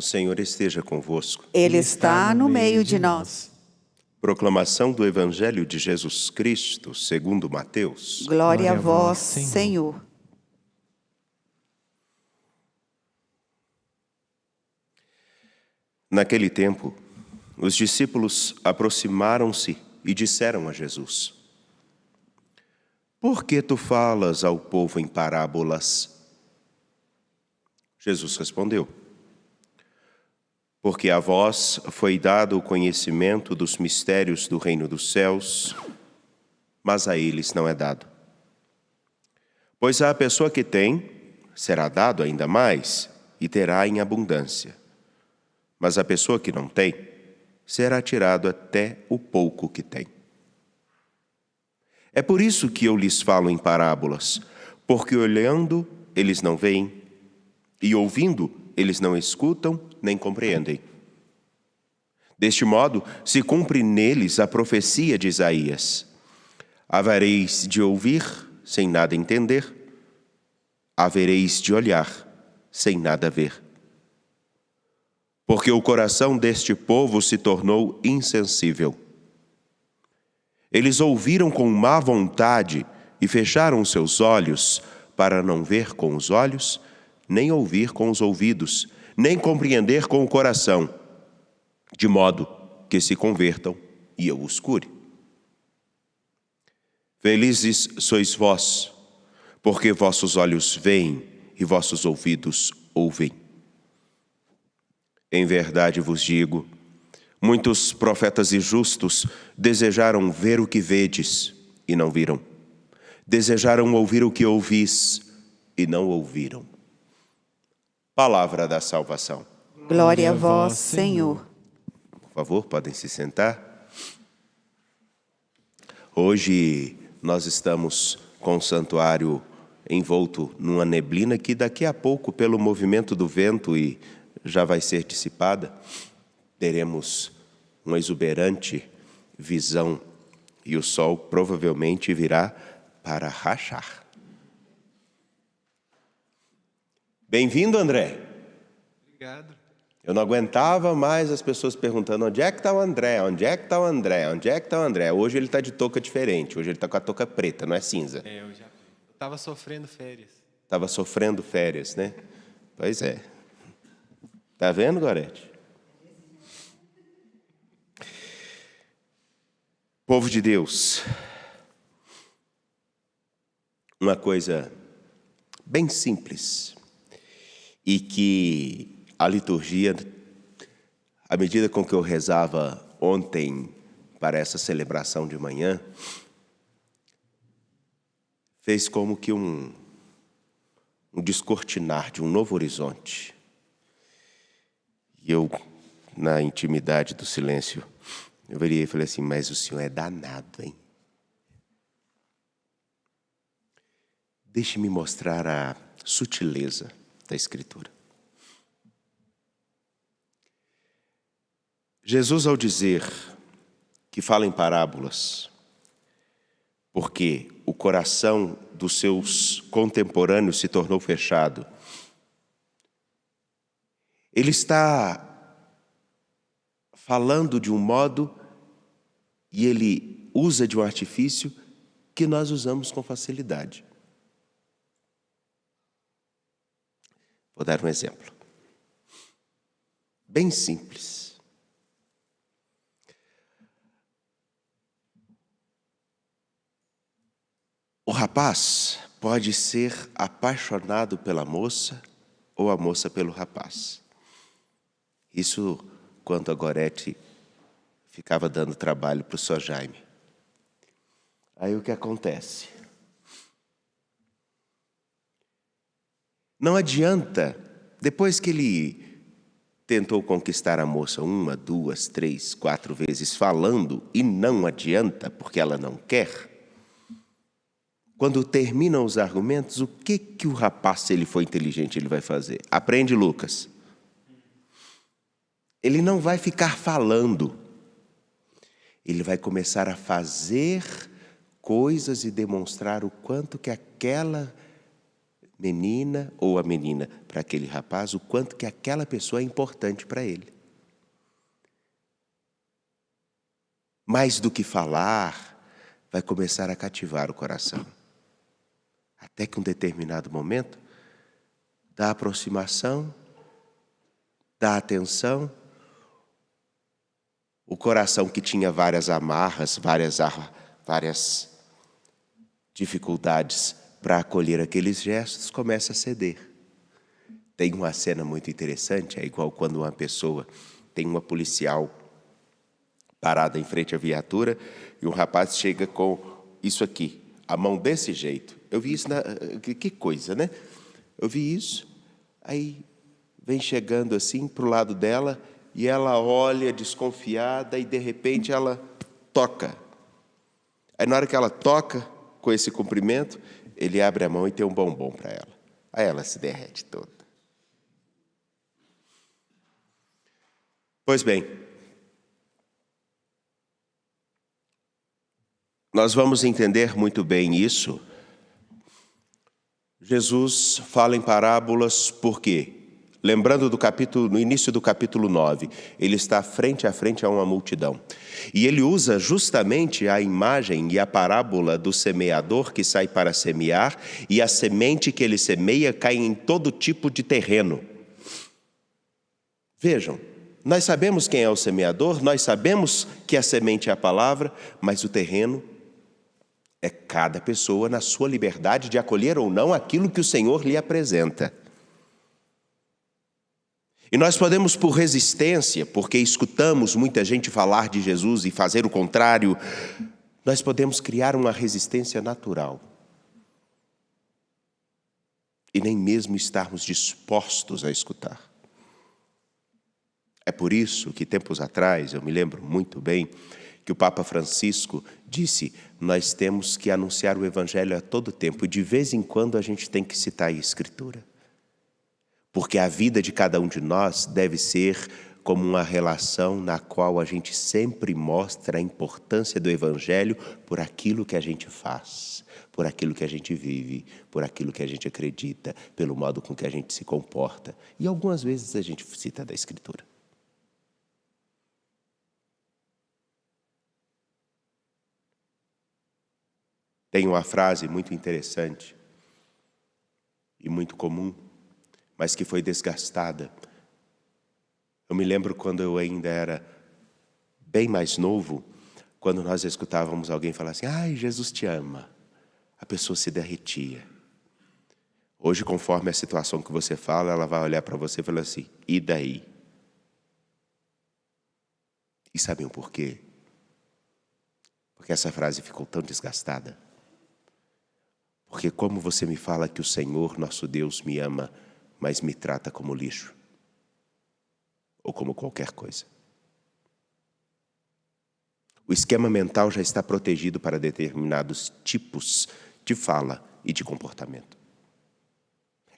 O Senhor esteja convosco. Ele está no meio de nós. Proclamação do Evangelho de Jesus Cristo, segundo Mateus. Glória a vós, Senhor. Naquele tempo, os discípulos aproximaram-se e disseram a Jesus: Por que tu falas ao povo em parábolas? Jesus respondeu: Porque a vós foi dado o conhecimento dos mistérios do reino dos céus, mas a eles não é dado. Pois à pessoa que tem, será dado ainda mais e terá em abundância. Mas a pessoa que não tem, será tirado até o pouco que tem. É por isso que eu lhes falo em parábolas, porque olhando eles não veem, e ouvindo eles não escutam nem compreendem. Deste modo, se cumpre neles a profecia de Isaías: Havereis de ouvir sem nada entender, havereis de olhar sem nada ver. Porque o coração deste povo se tornou insensível. Eles ouviram com má vontade e fecharam seus olhos para não ver com os olhos, nem ouvir com os ouvidos, nem compreender com o coração, de modo que se convertam e eu os cure. Felizes sois vós, porque vossos olhos veem e vossos ouvidos ouvem. Em verdade vos digo, muitos profetas e justos desejaram ver o que vedes e não viram. Desejaram ouvir o que ouvis e não ouviram. Palavra da salvação. Glória a vós, Senhor. Por favor, podem se sentar. Hoje nós estamos com o santuário envolto numa neblina que daqui a pouco, pelo movimento do vento e já vai ser dissipada, teremos uma exuberante visão e o sol provavelmente virá para rachar. Bem-vindo, André. Obrigado. Eu não aguentava mais as pessoas perguntando onde é que está o André, onde é que está o André, onde é que está o André. Hoje ele está de touca diferente, hoje ele está com a touca preta, não é cinza. Eu estava sofrendo férias. Estava sofrendo férias, né? Pois é. Tá vendo, Gorete? Povo de Deus, uma coisa bem simples e que a liturgia, à medida com que eu rezava ontem para essa celebração de manhã, fez como que um descortinar de um novo horizonte. E eu, na intimidade do silêncio, eu virei e falei assim, mas o senhor é danado, hein? Deixe-me mostrar a sutileza da Escritura. Jesus, ao dizer que fala em parábolas, porque o coração dos seus contemporâneos se tornou fechado, ele está falando de um modo e ele usa de um artifício que nós usamos com facilidade. Vou dar um exemplo. Bem simples. O rapaz pode ser apaixonado pela moça ou a moça pelo rapaz. Isso quando a Gorete ficava dando trabalho para o Sr. Jaime. Aí o que acontece? Não adianta, depois que ele tentou conquistar a moça 1, 2, 3, 4 vezes falando e não adianta porque ela não quer, quando terminam os argumentos, o que o rapaz, se ele for inteligente, ele vai fazer? Aprende, Lucas. Ele não vai ficar falando. Ele vai começar a fazer coisas e demonstrar o quanto que aquela menina ou a menina, para aquele rapaz, o quanto que aquela pessoa é importante para ele. Mais do que falar, vai começar a cativar o coração. Até que um determinado momento, da aproximação, da atenção, o coração que tinha várias amarras, várias dificuldades para acolher aqueles gestos, começa a ceder. Tem uma cena muito interessante, é igual quando uma pessoa tem uma policial parada em frente à viatura e um rapaz chega com isso aqui, a mão desse jeito. Eu vi isso, que coisa, né? Eu vi isso, aí vem chegando assim para o lado dela e ela olha desconfiada e de repente ela toca. Aí na hora que ela toca com esse cumprimento, ele abre a mão e tem um bombom para ela. Aí ela se derrete toda. Pois bem, nós vamos entender muito bem isso. Jesus fala em parábolas por quê? Lembrando no início do capítulo 9, ele está frente a frente a uma multidão. E ele usa justamente a imagem e a parábola do semeador que sai para semear, e a semente que ele semeia cai em todo tipo de terreno. Vejam, nós sabemos quem é o semeador, nós sabemos que a semente é a palavra, mas o terreno é cada pessoa na sua liberdade de acolher ou não aquilo que o Senhor lhe apresenta. E nós podemos, por resistência, porque escutamos muita gente falar de Jesus e fazer o contrário, nós podemos criar uma resistência natural. E nem mesmo estarmos dispostos a escutar. É por isso que tempos atrás, eu me lembro muito bem, que o Papa Francisco disse: nós temos que anunciar o Evangelho a todo tempo, e de vez em quando a gente tem que citar a Escritura. Porque a vida de cada um de nós deve ser como uma relação na qual a gente sempre mostra a importância do Evangelho por aquilo que a gente faz, por aquilo que a gente vive, por aquilo que a gente acredita, pelo modo com que a gente se comporta. E algumas vezes a gente cita da Escritura. Tem uma frase muito interessante e muito comum, mas que foi desgastada. Eu me lembro quando eu ainda era bem mais novo, quando nós escutávamos alguém falar assim: ai, Jesus te ama. A pessoa se derretia. Hoje, conforme a situação que você fala, ela vai olhar para você e falar assim: e daí? E sabem o porquê? Porque essa frase ficou tão desgastada. Porque como você me fala que o Senhor, nosso Deus, me ama, mas me trata como lixo, ou como qualquer coisa. O esquema mental já está protegido para determinados tipos de fala e de comportamento.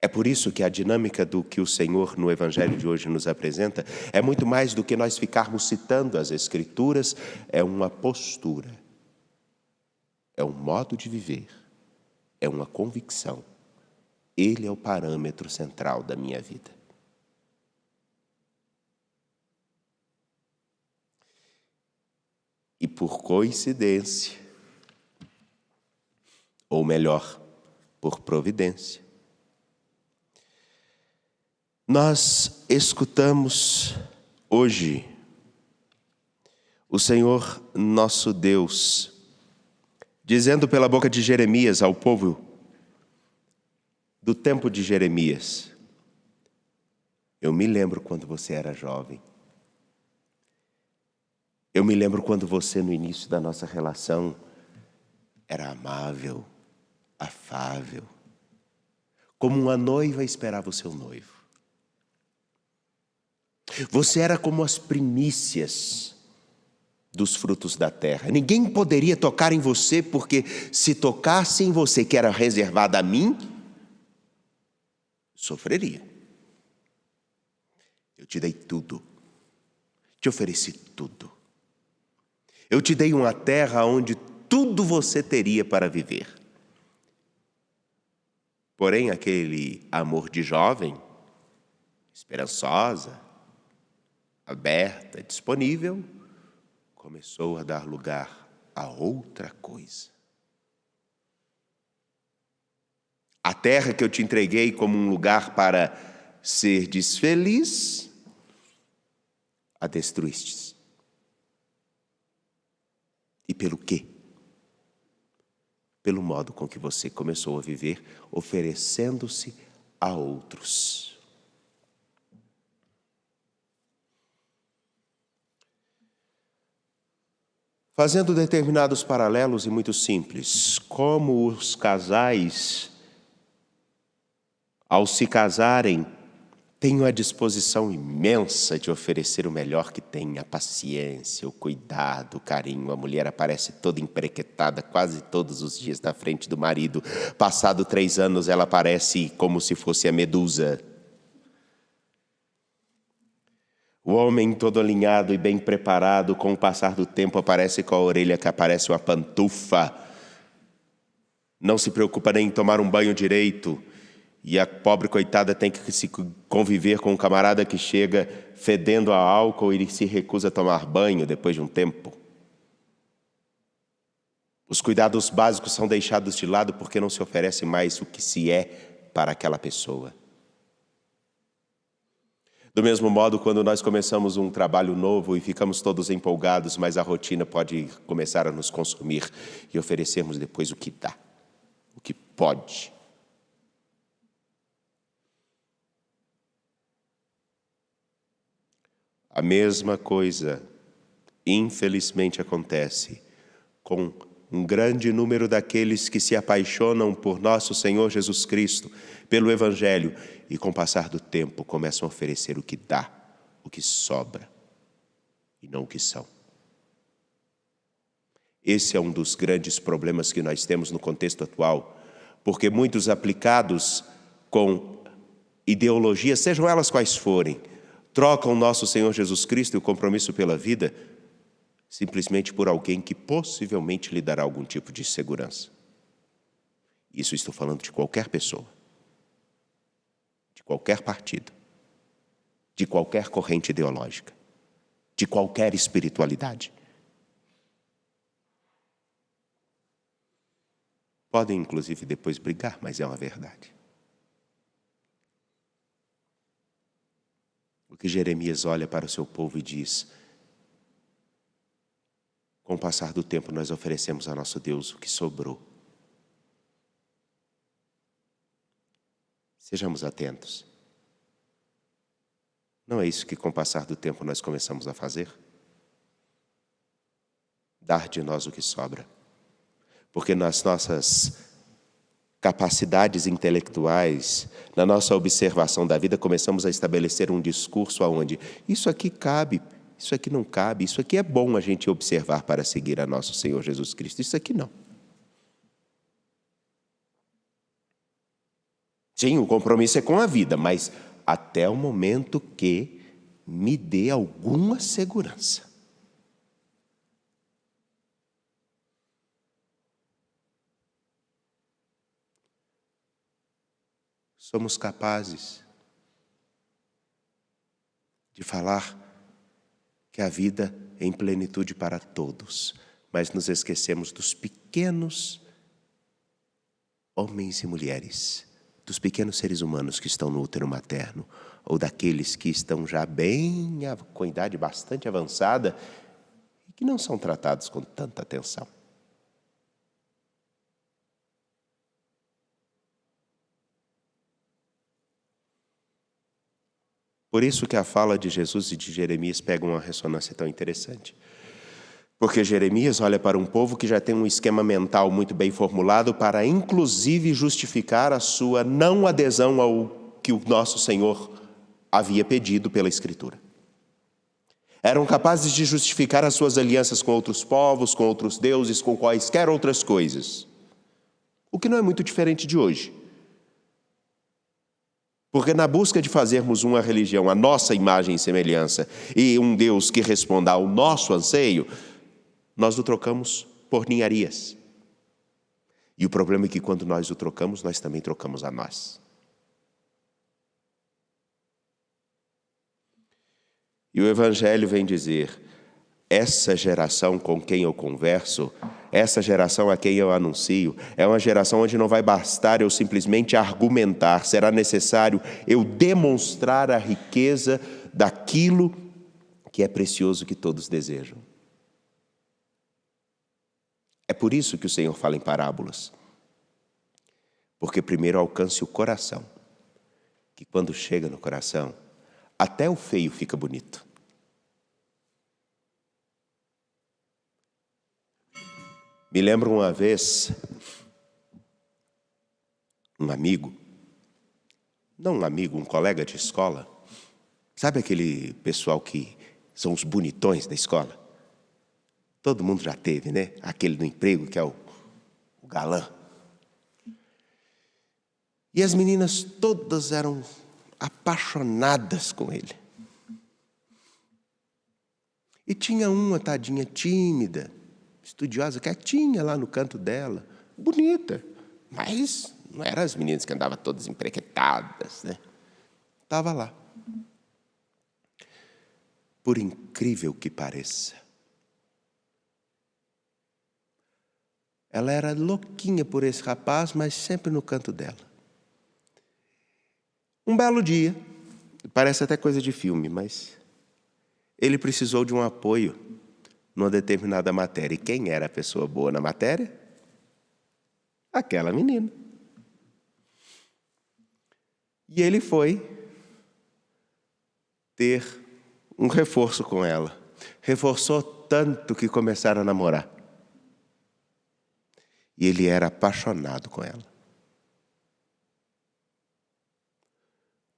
É por isso que a dinâmica do que o Senhor no Evangelho de hoje nos apresenta é muito mais do que nós ficarmos citando as Escrituras, é uma postura, é um modo de viver, é uma convicção. Ele é o parâmetro central da minha vida. E por coincidência, ou melhor, por providência, nós escutamos hoje o Senhor nosso Deus dizendo pela boca de Jeremias ao povo do tempo de Jeremias: eu me lembro quando você era jovem. Eu me lembro quando você, no início da nossa relação, era amável, afável, como uma noiva esperava o seu noivo. Você era como as primícias dos frutos da terra. Ninguém poderia tocar em você, porque se tocasse em você, que era reservado a mim, sofreria. Eu te dei tudo. Te ofereci tudo. Eu te dei uma terra onde tudo você teria para viver. Porém, aquele amor de jovem, esperançosa, aberta, disponível, começou a dar lugar a outra coisa. A terra que eu te entreguei como um lugar para serdes feliz, a destruístes. E pelo quê? Pelo modo com que você começou a viver, oferecendo-se a outros. Fazendo determinados paralelos e muito simples, como os casais, ao se casarem, têm a disposição imensa de oferecer o melhor que têm, a paciência, o cuidado, o carinho. A mulher aparece toda emprequetada quase todos os dias na frente do marido. Passado 3 anos, ela aparece como se fosse a Medusa. O homem todo alinhado e bem preparado, com o passar do tempo, aparece com a orelha que aparece uma pantufa. Não se preocupa nem em tomar um banho direito. E a pobre coitada tem que se conviver com um camarada que chega fedendo a álcool e se recusa a tomar banho depois de um tempo. Os cuidados básicos são deixados de lado porque não se oferece mais o que se é para aquela pessoa. Do mesmo modo, quando nós começamos um trabalho novo e ficamos todos empolgados, mas a rotina pode começar a nos consumir e oferecermos depois o que dá, o que pode. A mesma coisa, infelizmente, acontece com um grande número daqueles que se apaixonam por nosso Senhor Jesus Cristo, pelo Evangelho, e com o passar do tempo começam a oferecer o que dá, o que sobra, e não o que são. Esse é um dos grandes problemas que nós temos no contexto atual, porque muitos aplicados com ideologias, sejam elas quais forem, trocam nosso Senhor Jesus Cristo e o compromisso pela vida simplesmente por alguém que possivelmente lhe dará algum tipo de segurança. Isso estou falando de qualquer pessoa, de qualquer partido, de qualquer corrente ideológica, de qualquer espiritualidade. Podem, inclusive, depois brigar, mas é uma verdade. O que Jeremias olha para o seu povo e diz: com o passar do tempo nós oferecemos a nosso Deus o que sobrou. Sejamos atentos. Não é isso que com o passar do tempo nós começamos a fazer? Dar de nós o que sobra. Porque nas nossas capacidades intelectuais, na nossa observação da vida, começamos a estabelecer um discurso onde isso aqui cabe, isso aqui não cabe, isso aqui é bom a gente observar para seguir a nosso Senhor Jesus Cristo, isso aqui não. Sim, o compromisso é com a vida, mas até o momento que me dê alguma segurança. Somos capazes de falar que a vida é em plenitude para todos, mas nos esquecemos dos pequenos homens e mulheres, dos pequenos seres humanos que estão no útero materno, ou daqueles que estão já bem com idade bastante avançada e que não são tratados com tanta atenção. Por isso que a fala de Jesus e de Jeremias pega uma ressonância tão interessante. Porque Jeremias olha para um povo que já tem um esquema mental muito bem formulado para, inclusive, justificar a sua não adesão ao que o nosso Senhor havia pedido pela Escritura. Eram capazes de justificar as suas alianças com outros povos, com outros deuses, com quaisquer outras coisas. O que não é muito diferente de hoje. Porque na busca de fazermos uma religião à nossa imagem e semelhança e um Deus que responda ao nosso anseio, nós o trocamos por ninharias. E o problema é que quando nós o trocamos, nós também trocamos a nós. E o Evangelho vem dizer, essa geração com quem eu converso, essa geração a quem eu anuncio, é uma geração onde não vai bastar eu simplesmente argumentar, será necessário eu demonstrar a riqueza daquilo que é precioso que todos desejam. É por isso que o Senhor fala em parábolas. Porque primeiro alcance o coração, que quando chega no coração, até o feio fica bonito. Me lembro uma vez, um amigo, não um amigo, um colega de escola, sabe aquele pessoal que são os bonitões da escola? Todo mundo já teve, né? Aquele do emprego que é o galã. E as meninas todas eram apaixonadas com ele. E tinha uma tadinha tímida, estudiosa, quietinha lá no canto dela, bonita, mas não eram as meninas que andavam todas emprequetadas, né? Estava lá. Por incrível que pareça, ela era louquinha por esse rapaz, mas sempre no canto dela. Um belo dia, parece até coisa de filme, mas ele precisou de um apoio numa determinada matéria. E quem era a pessoa boa na matéria? Aquela menina. E ele foi ter um reforço com ela. Reforçou tanto que começaram a namorar. E ele era apaixonado com ela.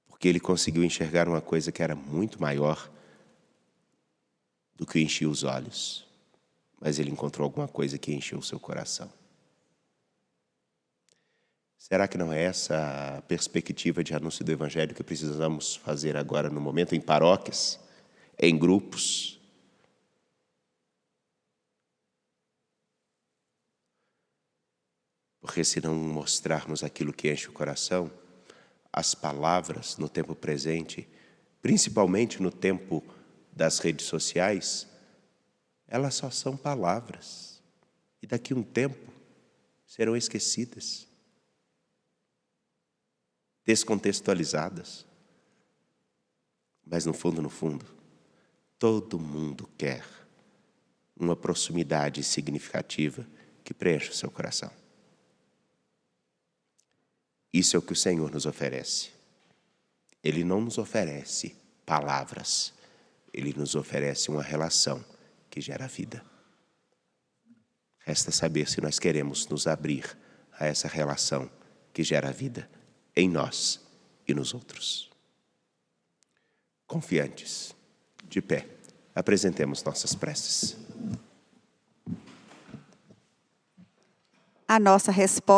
Porque ele conseguiu enxergar uma coisa que era muito maior do que enchia os olhos. Mas ele encontrou alguma coisa que encheu o seu coração. Será que não é essa a perspectiva de anúncio do Evangelho que precisamos fazer agora no momento, em paróquias, em grupos? Porque se não mostrarmos aquilo que enche o coração, as palavras no tempo presente, principalmente no tempo das redes sociais, elas só são palavras. E daqui a um tempo serão esquecidas, descontextualizadas. Mas no fundo, todo mundo quer uma proximidade significativa que preencha o seu coração. Isso é o que o Senhor nos oferece. Ele não nos oferece palavras. Ele nos oferece uma relação que gera vida. Resta saber se nós queremos nos abrir a essa relação que gera vida em nós e nos outros. Confiantes, de pé, apresentemos nossas preces. A nossa resposta